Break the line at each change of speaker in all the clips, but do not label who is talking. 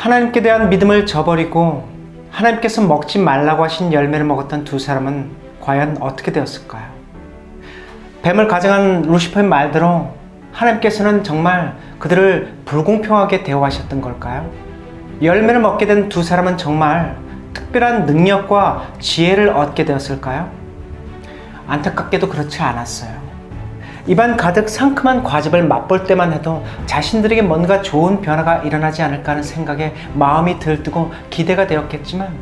하나님께 대한 믿음을 저버리고 하나님께서 먹지 말라고 하신 열매를 먹었던 두 사람은 과연 어떻게 되었을까요? 뱀을 가정한 루시퍼의 말대로 하나님께서는 정말 그들을 불공평하게 대우하셨던 걸까요? 열매를 먹게 된 두 사람은 정말 특별한 능력과 지혜를 얻게 되었을까요? 안타깝게도 그렇지 않았어요. 입안 가득 상큼한 과즙을 맛볼 때만 해도 자신들에게 뭔가 좋은 변화가 일어나지 않을까 하는 생각에 마음이 들뜨고 기대가 되었겠지만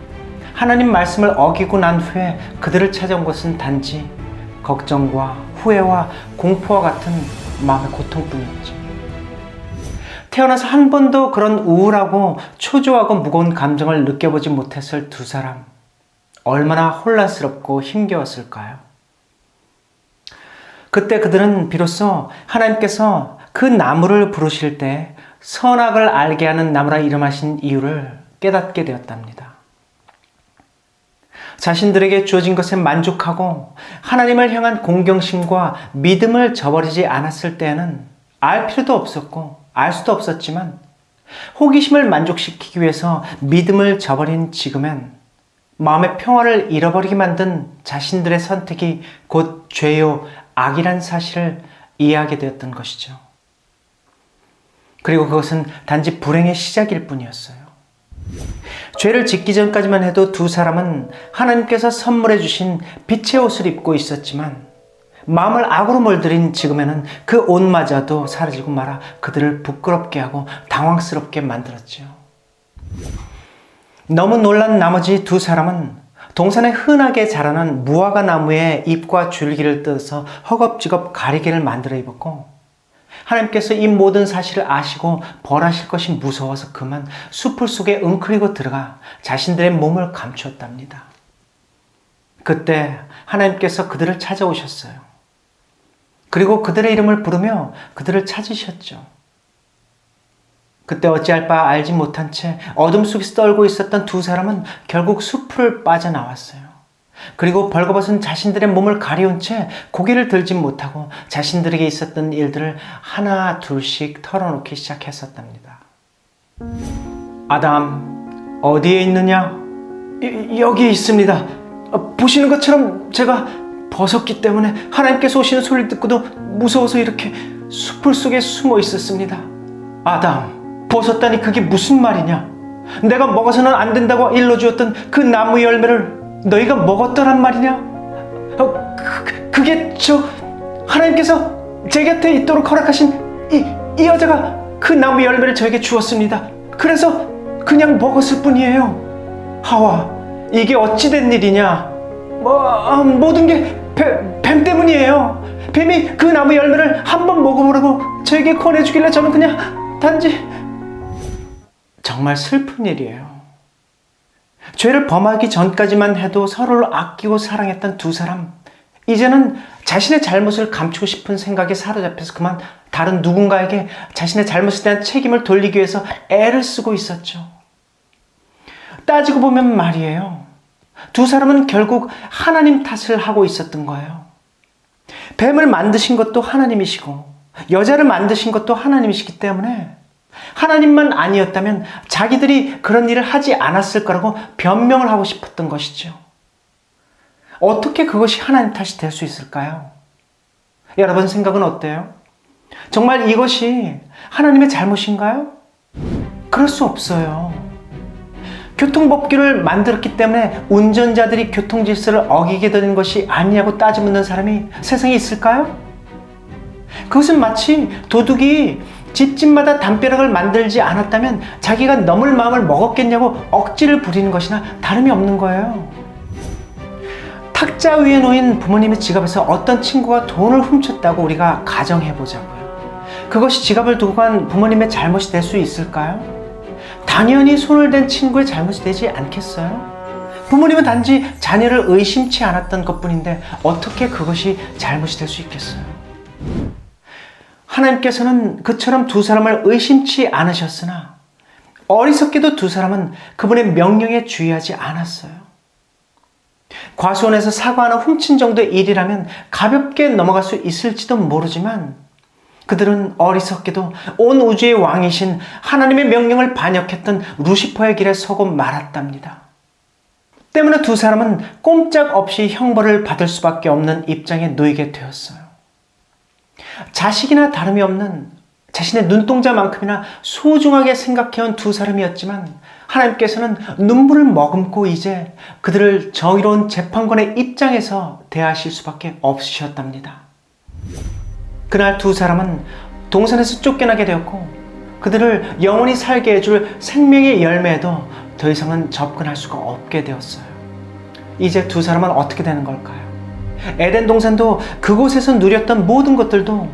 하나님 말씀을 어기고 난 후에 그들을 찾아온 것은 단지 걱정과 후회와 공포와 같은 마음의 고통뿐이었죠. 태어나서 한 번도 그런 우울하고 초조하고 무거운 감정을 느껴보지 못했을 두 사람, 얼마나 혼란스럽고 힘겨웠을까요? 그때 그들은 비로소 하나님께서 그 나무를 부르실 때 선악을 알게 하는 나무라 이름하신 이유를 깨닫게 되었답니다. 자신들에게 주어진 것에 만족하고 하나님을 향한 공경심과 믿음을 저버리지 않았을 때에는 알 필요도 없었고 알 수도 없었지만 호기심을 만족시키기 위해서 믿음을 저버린 지금엔 마음의 평화를 잃어버리게 만든 자신들의 선택이 곧 죄요 악이란 사실을 이해하게 되었던 것이죠. 그리고 그것은 단지 불행의 시작일 뿐이었어요. 죄를 짓기 전까지만 해도 두 사람은 하나님께서 선물해 주신 빛의 옷을 입고 있었지만 마음을 악으로 물들인 지금에는 그 옷마저도 사라지고 말아 그들을 부끄럽게 하고 당황스럽게 만들었죠. 너무 놀란 나머지 두 사람은 동산에 흔하게 자라는 무화과 나무의 잎과 줄기를 뜯어서 허겁지겁 가리개를 만들어 입었고 하나님께서 이 모든 사실을 아시고 벌하실 것이 무서워서 그만 숲을 속에 웅크리고 들어가 자신들의 몸을 감추었답니다. 그때 하나님께서 그들을 찾아오셨어요. 그리고 그들의 이름을 부르며 그들을 찾으셨죠. 그때 어찌할 바 알지 못한 채 어둠 속에서 떨고 있었던 두 사람은 결국 숲을 빠져나왔어요. 그리고 벌거벗은 자신들의 몸을 가리운 채 고개를 들지 못하고 자신들에게 있었던 일들을 하나 둘씩 털어놓기 시작했었답니다. 아담, 어디에 있느냐? 여기 있습니다. 보시는 것처럼 제가 벗었기 때문에 하나님께서 오시는 소리를 듣고도 무서워서 이렇게 숲을 속에 숨어 있었습니다. 아담, 벗었다니 그게 무슨 말이냐? 내가 먹어서는 안 된다고 일러주었던 그 나무 열매를 너희가 먹었더란 말이냐? 그게 하나님께서 제 곁에 있도록 허락하신 이 여자가 그 나무 열매를 저에게 주었습니다. 그래서 그냥 먹었을 뿐이에요. 하와, 이게 어찌된 일이냐? 모든 게 뱀 때문이에요. 뱀이 그 나무 열매를 한번 먹어보라고 저에게 권해주길래 저는 그냥 단지... 정말 슬픈 일이에요. 죄를 범하기 전까지만 해도 서로를 아끼고 사랑했던 두 사람, 이제는 자신의 잘못을 감추고 싶은 생각에 사로잡혀서 그만 다른 누군가에게 자신의 잘못에 대한 책임을 돌리기 위해서 애를 쓰고 있었죠. 따지고 보면 말이에요. 두 사람은 결국 하나님 탓을 하고 있었던 거예요. 뱀을 만드신 것도 하나님이시고 여자를 만드신 것도 하나님이시기 때문에 하나님만 아니었다면 자기들이 그런 일을 하지 않았을 거라고 변명을 하고 싶었던 것이죠. 어떻게 그것이 하나님 탓이 될 수 있을까요? 여러분 생각은 어때요? 정말 이것이 하나님의 잘못인가요? 그럴 수 없어요. 교통법규를 만들었기 때문에 운전자들이 교통질서를 어기게 되는 것이 아니냐고 따져 묻는 사람이 세상에 있을까요? 그것은 마치 도둑이 집집마다 담벼락을 만들지 않았다면 자기가 넘을 마음을 먹었겠냐고 억지를 부리는 것이나 다름이 없는 거예요. 탁자 위에 놓인 부모님의 지갑에서 어떤 친구가 돈을 훔쳤다고 우리가 가정해보자고요. 그것이 지갑을 두고 간 부모님의 잘못이 될 수 있을까요? 당연히 손을 댄 친구의 잘못이 되지 않겠어요? 부모님은 단지 자녀를 의심치 않았던 것뿐인데 어떻게 그것이 잘못이 될 수 있겠어요? 하나님께서는 그처럼 두 사람을 의심치 않으셨으나 어리석게도 두 사람은 그분의 명령에 주의하지 않았어요. 과수원에서 사과 하나 훔친 정도의 일이라면 가볍게 넘어갈 수 있을지도 모르지만 그들은 어리석게도 온 우주의 왕이신 하나님의 명령을 반역했던 루시퍼의 길에 서고 말았답니다. 때문에 두 사람은 꼼짝없이 형벌을 받을 수밖에 없는 입장에 놓이게 되었어요. 자식이나 다름이 없는 자신의 눈동자만큼이나 소중하게 생각해온 두 사람이었지만 하나님께서는 눈물을 머금고 이제 그들을 정의로운 재판관의 입장에서 대하실 수밖에 없으셨답니다. 그날 두 사람은 동산에서 쫓겨나게 되었고 그들을 영원히 살게 해줄 생명의 열매에도 더 이상은 접근할 수가 없게 되었어요. 이제 두 사람은 어떻게 되는 걸까요? 에덴 동산도 그곳에서 누렸던 모든 것들도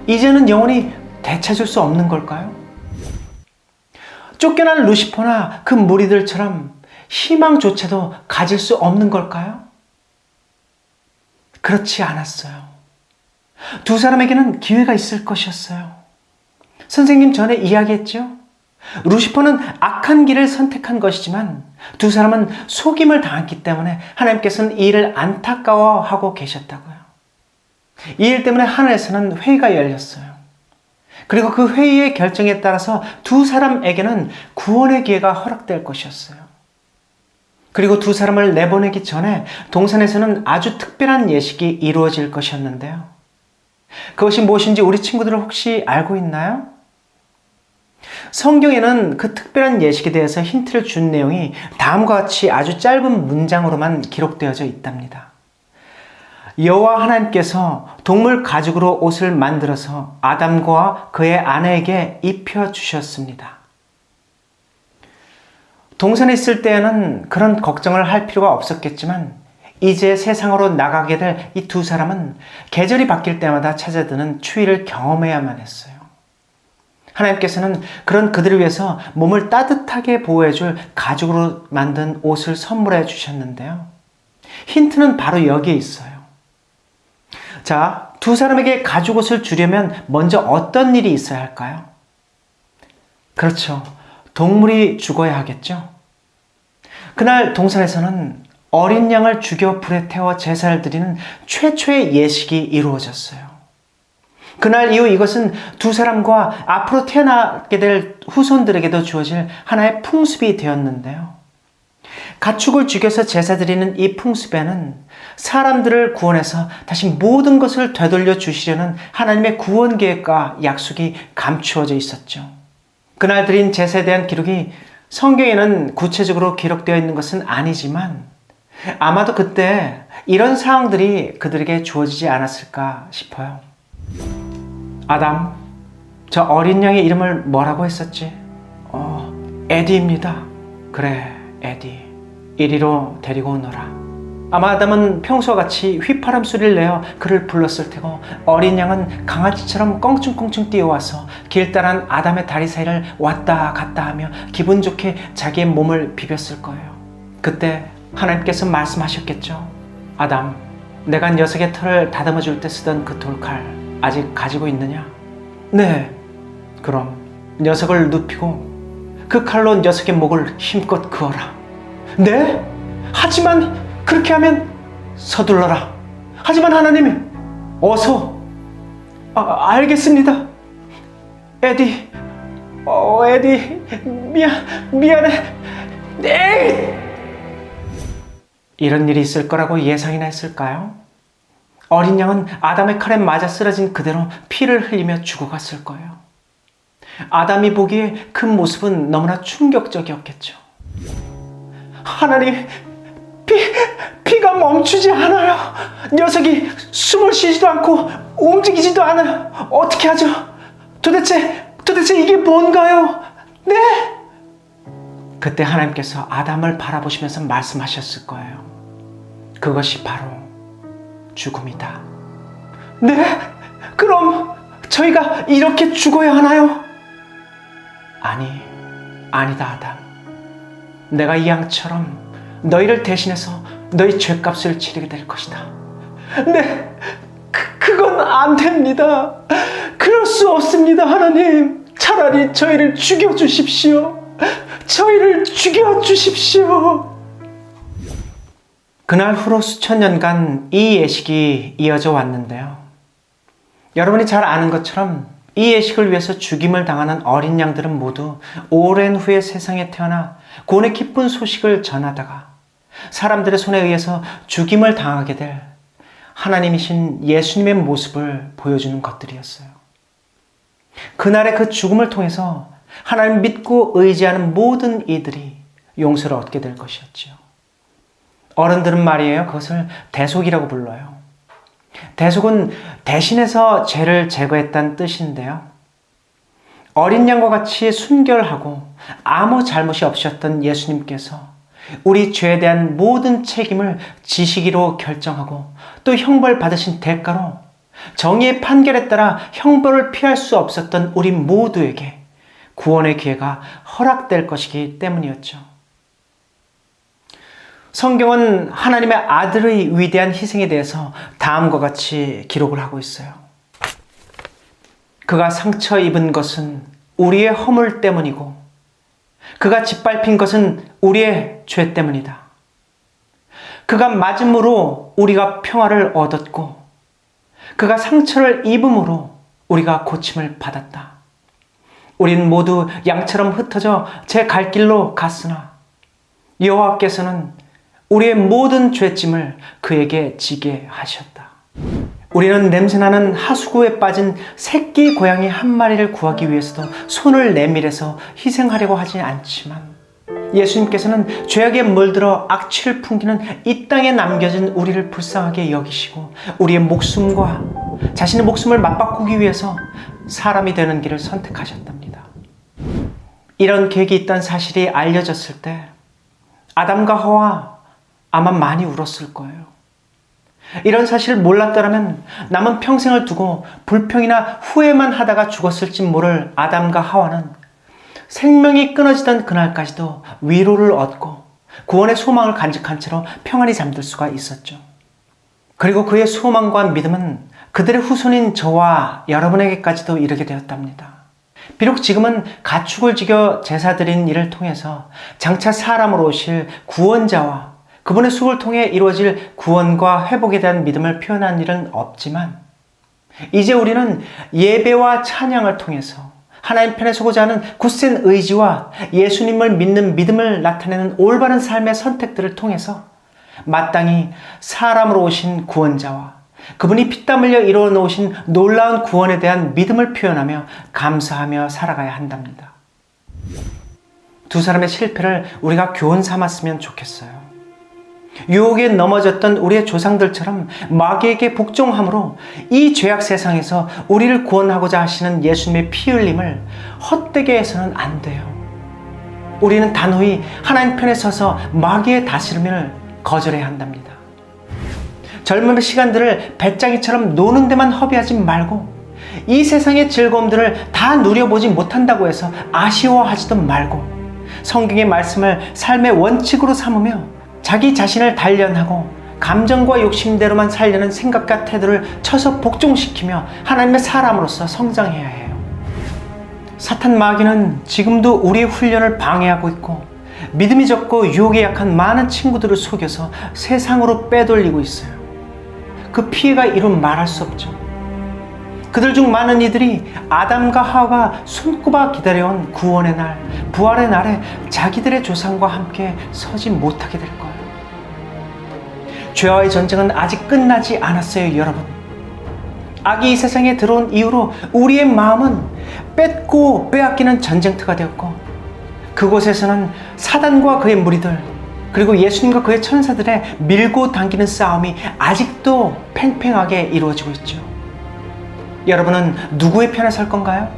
이제는 영원히 되찾을 수 없는 걸까요? 쫓겨난 루시퍼나 그 무리들처럼 희망조차도 가질 수 없는 걸까요? 그렇지 않았어요. 두 사람에게는 기회가 있을 것이었어요. 선생님 전에 이야기했죠? 루시퍼는 악한 길을 선택한 것이지만 두 사람은 속임을 당했기 때문에 하나님께서는 이 일을 안타까워하고 계셨다고요. 이 일 때문에 하늘에서는 회의가 열렸어요. 그리고 그 회의의 결정에 따라서 두 사람에게는 구원의 기회가 허락될 것이었어요. 그리고 두 사람을 내보내기 전에 동산에서는 아주 특별한 예식이 이루어질 것이었는데요. 그것이 무엇인지 우리 친구들은 혹시 알고 있나요? 성경에는 그 특별한 예식에 대해서 힌트를 준 내용이 다음과 같이 아주 짧은 문장으로만 기록되어져 있답니다. 여호와 하나님께서 동물 가죽으로 옷을 만들어서 아담과 그의 아내에게 입혀주셨습니다. 동산에 있을 때에는 그런 걱정을 할 필요가 없었겠지만 이제 세상으로 나가게 될 이 두 사람은 계절이 바뀔 때마다 찾아드는 추위를 경험해야만 했어요. 하나님께서는 그런 그들을 위해서 몸을 따뜻하게 보호해줄 가죽으로 만든 옷을 선물해 주셨는데요. 힌트는 바로 여기에 있어요. 자, 두 사람에게 가죽 옷을 주려면 먼저 어떤 일이 있어야 할까요? 그렇죠. 동물이 죽어야 하겠죠. 그날 동산에서는 어린 양을 죽여 불에 태워 제사를 드리는 최초의 예식이 이루어졌어요. 그날 이후 이것은 두 사람과 앞으로 태어나게 될 후손들에게도 주어질 하나의 풍습이 되었는데요. 가축을 죽여서 제사 드리는 이 풍습에는 사람들을 구원해서 다시 모든 것을 되돌려 주시려는 하나님의 구원 계획과 약속이 감추어져 있었죠. 그날 드린 제사에 대한 기록이 성경에는 구체적으로 기록되어 있는 것은 아니지만 아마도 그때 이런 상황들이 그들에게 주어지지 않았을까 싶어요. 아담, 저 어린 양의 이름을 뭐라고 했었지? 에디입니다. 그래, 에디. 이리로 데리고 오너라. 아마 아담은 평소와 같이 휘파람 소리를 내어 그를 불렀을 테고 어린 양은 강아지처럼 껑충껑충 뛰어와서 길다란 아담의 다리 사이를 왔다 갔다 하며 기분 좋게 자기의 몸을 비볐을 거예요. 그때 하나님께서 말씀하셨겠죠. 아담, 내가 녀석의 털을 다듬어 줄 때 쓰던 그 돌칼 아직 가지고 있느냐? 네. 그럼 녀석을 눕히고 그 칼로 녀석의 목을 힘껏 그어라. 네? 하지만 그렇게 하면 서둘러라. 하지만 하나님, 어서. 알겠습니다. 에디, 에디, 미안해. 네. 이런 일이 있을 거라고 예상이나 했을까요? 어린 양은 아담의 칼에 맞아 쓰러진 그대로 피를 흘리며 죽어갔을 거예요. 아담이 보기에 그 모습은 너무나 충격적이었겠죠. 하나님, 피가 멈추지 않아요. 녀석이 숨을 쉬지도 않고 움직이지도 않아요. 어떻게 하죠? 도대체 이게 뭔가요? 네? 그때 하나님께서 아담을 바라보시면서 말씀하셨을 거예요. 그것이 바로 죽음이다. 네? 그럼 저희가 이렇게 죽어야 하나요? 아니다, 아담. 내가 이 양처럼 너희를 대신해서 너희 죄값을 치르게 될 것이다. 네, 그건 안 됩니다. 그럴 수 없습니다, 하나님. 차라리 저희를 죽여주십시오. 저희를 죽여주십시오. 그날 후로 수천 년간 이 예식이 이어져 왔는데요. 여러분이 잘 아는 것처럼 이 예식을 위해서 죽임을 당하는 어린 양들은 모두 오랜 후에 세상에 태어나 구원의 기쁜 소식을 전하다가 사람들의 손에 의해서 죽임을 당하게 될 하나님이신 예수님의 모습을 보여주는 것들이었어요. 그날의 그 죽음을 통해서 하나님 믿고 의지하는 모든 이들이 용서를 얻게 될 것이었지요. 어른들은 말이에요, 그것을 대속이라고 불러요. 대속은 대신해서 죄를 제거했다는 뜻인데요. 어린 양과 같이 순결하고 아무 잘못이 없으셨던 예수님께서 우리 죄에 대한 모든 책임을 지시기로 결정하고 또 형벌 받으신 대가로 정의의 판결에 따라 형벌을 피할 수 없었던 우리 모두에게 구원의 기회가 허락될 것이기 때문이었죠. 성경은 하나님의 아들의 위대한 희생에 대해서 다음과 같이 기록을 하고 있어요. 그가 상처 입은 것은 우리의 허물 때문이고 그가 짓밟힌 것은 우리의 죄 때문이다. 그가 맞음으로 우리가 평화를 얻었고 그가 상처를 입음으로 우리가 고침을 받았다. 우린 모두 양처럼 흩어져 제 갈 길로 갔으나 여호와께서는 우리의 모든 죄짐을 그에게 지게 하셨다. 우리는 냄새나는 하수구에 빠진 새끼 고양이 한 마리를 구하기 위해서도 손을 내밀어서 희생하려고 하지 않지만 예수님께서는 죄악에 물들어 악취를 풍기는 이 땅에 남겨진 우리를 불쌍하게 여기시고 우리의 목숨과 자신의 목숨을 맞바꾸기 위해서 사람이 되는 길을 선택하셨답니다. 이런 계획이 있다는 사실이 알려졌을 때 아담과 하와 아마 많이 울었을 거예요. 이런 사실을 몰랐더라면 남은 평생을 두고 불평이나 후회만 하다가 죽었을지 모를 아담과 하와는 생명이 끊어지던 그날까지도 위로를 얻고 구원의 소망을 간직한 채로 평안히 잠들 수가 있었죠. 그리고 그의 소망과 믿음은 그들의 후손인 저와 여러분에게까지도 이르게 되었답니다. 비록 지금은 가축을 지겨 제사 드린 일을 통해서 장차 사람으로 오실 구원자와 그분의 수고를 통해 이루어질 구원과 회복에 대한 믿음을 표현한 일은 없지만 이제 우리는 예배와 찬양을 통해서 하나님 편에 서고자 하는 굳센 의지와 예수님을 믿는 믿음을 나타내는 올바른 삶의 선택들을 통해서 마땅히 사람으로 오신 구원자와 그분이 피땀 흘려 이루어 놓으신 놀라운 구원에 대한 믿음을 표현하며 감사하며 살아가야 한답니다. 두 사람의 실패를 우리가 교훈 삼았으면 좋겠어요. 유혹에 넘어졌던 우리의 조상들처럼 마귀에게 복종함으로 이 죄악 세상에서 우리를 구원하고자 하시는 예수님의 피 흘림을 헛되게 해서는 안 돼요. 우리는 단호히 하나님 편에 서서 마귀의 다스림을 거절해야 한답니다. 젊음의 시간들을 배짱이처럼 노는 데만 허비하지 말고 이 세상의 즐거움들을 다 누려보지 못한다고 해서 아쉬워하지도 말고 성경의 말씀을 삶의 원칙으로 삼으며 자기 자신을 단련하고 감정과 욕심대로만 살려는 생각과 태도를 쳐서 복종시키며 하나님의 사람으로서 성장해야 해요. 사탄 마귀는 지금도 우리의 훈련을 방해하고 있고 믿음이 적고 유혹에 약한 많은 친구들을 속여서 세상으로 빼돌리고 있어요. 그 피해가 이루 말할 수 없죠. 그들 중 많은 이들이 아담과 하와가 손꼽아 기다려온 구원의 날, 부활의 날에 자기들의 조상과 함께 서지 못하게 될 거예요. 죄와의 전쟁은 아직 끝나지 않았어요, 여러분. 악이 이 세상에 들어온 이후로 우리의 마음은 뺏고 빼앗기는 전쟁터가 되었고 그곳에서는 사단과 그의 무리들 그리고 예수님과 그의 천사들의 밀고 당기는 싸움이 아직도 팽팽하게 이루어지고 있죠. 여러분은 누구의 편에 설 건가요?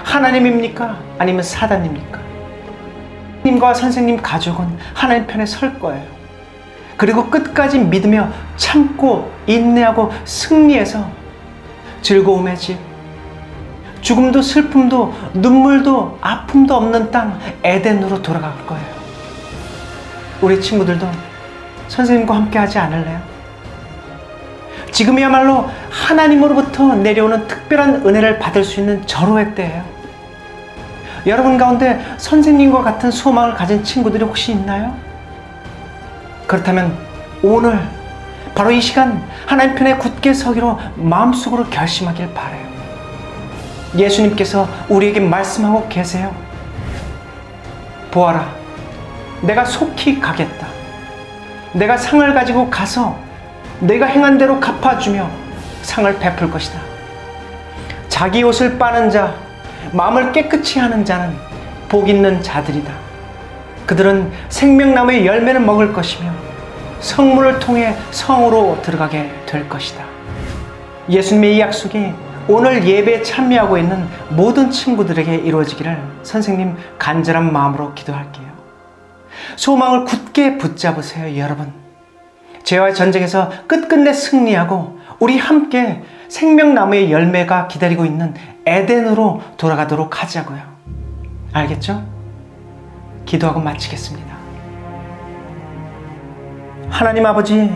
하나님입니까? 아니면 사단입니까? 님과 선생님 가족은 하나님 편에 설 거예요. 그리고 끝까지 믿으며 참고 인내하고 승리해서 즐거움의 집, 죽음도 슬픔도 눈물도 아픔도 없는 땅 에덴으로 돌아갈 거예요. 우리 친구들도 선생님과 함께 하지 않을래요? 지금이야말로 하나님으로부터 내려오는 특별한 은혜를 받을 수 있는 절호의 때예요. 여러분 가운데 선생님과 같은 소망을 가진 친구들이 혹시 있나요? 그렇다면 오늘 바로 이 시간 하나님 편에 굳게 서기로 마음속으로 결심하길 바라요. 예수님께서 우리에게 말씀하고 계세요. 보아라, 내가 속히 가겠다. 내가 상을 가지고 가서 내가 행한 대로 갚아주며 상을 베풀 것이다. 자기 옷을 빠는 자, 마음을 깨끗이 하는 자는 복 있는 자들이다. 그들은 생명나무의 열매를 먹을 것이며 성문을 통해 성으로 들어가게 될 것이다. 예수님의 이 약속이 오늘 예배에 참여하고 있는 모든 친구들에게 이루어지기를 선생님 간절한 마음으로 기도할게요. 소망을 굳게 붙잡으세요, 여러분. 죄와의 전쟁에서 끝끝내 승리하고 우리 함께 생명나무의 열매가 기다리고 있는 에덴으로 돌아가도록 하자고요. 알겠죠? 기도하고 마치겠습니다. 하나님 아버지,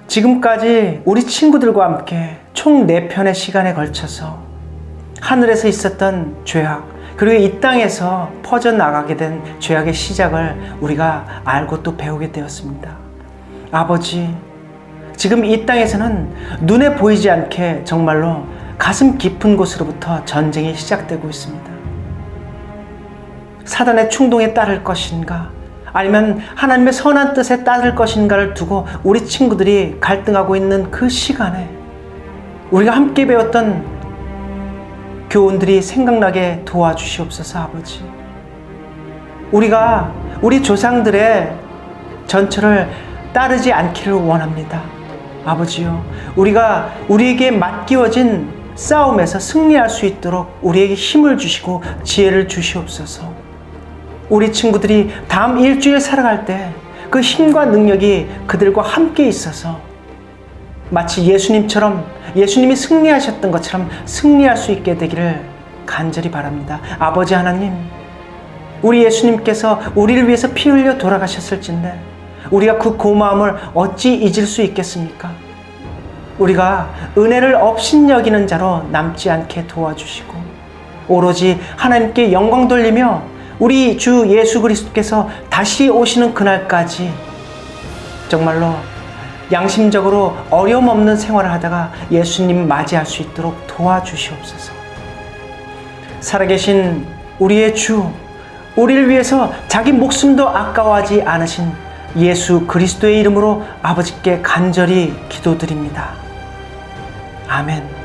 지금까지 우리 친구들과 함께 총 4편의 시간에 걸쳐서 하늘에서 있었던 죄악, 그리고 이 땅에서 퍼져나가게 된 죄악의 시작을 우리가 알고 또 배우게 되었습니다. 아버지, 지금 이 땅에서는 눈에 보이지 않게 정말로 가슴 깊은 곳으로부터 전쟁이 시작되고 있습니다. 사단의 충동에 따를 것인가, 아니면 하나님의 선한 뜻에 따를 것인가를 두고 우리 친구들이 갈등하고 있는 그 시간에 우리가 함께 배웠던 교훈들이 생각나게 도와주시옵소서. 아버지, 우리가 우리 조상들의 전철을 따르지 않기를 원합니다. 아버지요, 우리가 우리에게 맡기워진 싸움에서 승리할 수 있도록 우리에게 힘을 주시고 지혜를 주시옵소서. 우리 친구들이 다음 일주일 살아갈 때 그 힘과 능력이 그들과 함께 있어서 마치 예수님처럼, 예수님이 승리하셨던 것처럼 승리할 수 있게 되기를 간절히 바랍니다. 아버지 하나님, 우리 예수님께서 우리를 위해서 피 흘려 돌아가셨을진데 우리가 그 고마움을 어찌 잊을 수 있겠습니까? 우리가 은혜를 업신여기는 자로 남지 않게 도와주시고 오로지 하나님께 영광 돌리며 우리 주 예수 그리스도께서 다시 오시는 그날까지 정말로 양심적으로 어려움 없는 생활을 하다가 예수님 맞이할 수 있도록 도와주시옵소서. 살아계신 우리의 주, 우리를 위해서 자기 목숨도 아까워하지 않으신 예수 그리스도의 이름으로 아버지께 간절히 기도드립니다. 아멘.